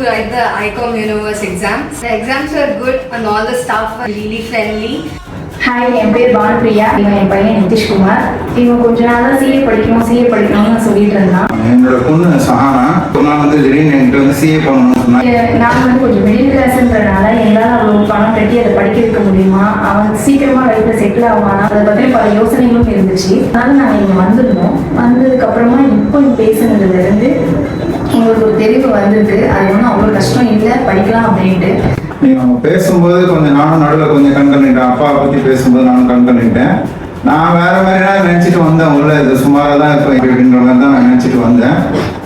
write the ICOM Universe exams. The exams were good and all the staff were really friendly. Hi, என் பேர் பானுபிரியா. இவன் என் பையன் நிதிஷ்குமார். இவன் கொஞ்ச நாளாக சிஏ படிக்கணும்னு சொல்லிட்டு இருந்தான். என்னோட பொண்ணு சஹானா நான் வந்து திடீர்னு என்கிட்ட வந்து சிஏ பண்ணணும்னு சொன்னாங்க. நான் வந்து கொஞ்சம் மிடில் கிளாஸ்ன்றனால எங்களால் அவ்வளோ பணம் கட்டி அதை படிக்க வைக்க முடியுமா, அவன் சீக்கிரமாக லைஃப்பில் செட்டில் ஆவானா, அதை பற்றி பல யோசனைகளும் இருந்துச்சு. அதனால நாங்கள் இங்கே வந்திருந்தோம். வந்ததுக்கப்புறமா இப்போ பேசுனதுலேருந்து உங்களுக்கு ஒரு தெளிவு வந்திருக்கு. அது ஒன்றும் அவ்வளோ கஷ்டம் இல்லை, படிக்கலாம் அப்படின்ட்டு. நீங்கள் அவங்க பேசும்போது கொஞ்சம் நானும் நடுவில் கொஞ்சம் கண் பண்ணிட்டேன். அப்பாவை பற்றி பேசும்போது நானும் கண் பண்ணிட்டேன். நான் வேறு மாதிரிலாம் நினச்சிட்டு வந்தேன். உள்ள இது சுமாராக தான் இருக்கும் அப்படின்ற மாதிரி தான் நான் நினச்சிட்டு வந்தேன்.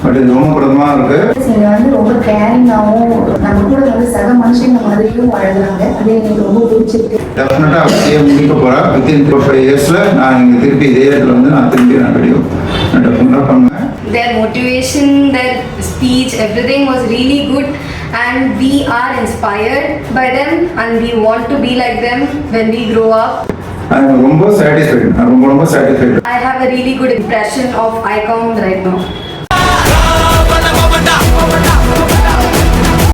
பட் இது ரொம்ப பிரதமாக இருக்குது. நீங்கள் வந்து ரொம்ப கேரிங்காகவும் நம்ம கூட வந்து சக மனுஷங்க மாதிரியும் வழங்குறாங்க. அது எனக்கு ரொம்ப பிடிச்சிருக்கு. டெஃபினட்டாக சிஏ முடிக்க போகிறேன். வித்தின் 5 இயர்ஸில் நான் இங்கே திருப்பி இதே இடத்துல வந்து நான் திருப்பி நான் வீடியோ நான் டெஃபினட்டாக பண்ணுவேன். Their motivation, their speech, everything was really good and we are inspired by them and we want to be like them when we grow up. I'm ரொம்ப satisfied. ரொம்ப satisfied. I have a really good impression of ICOM right now.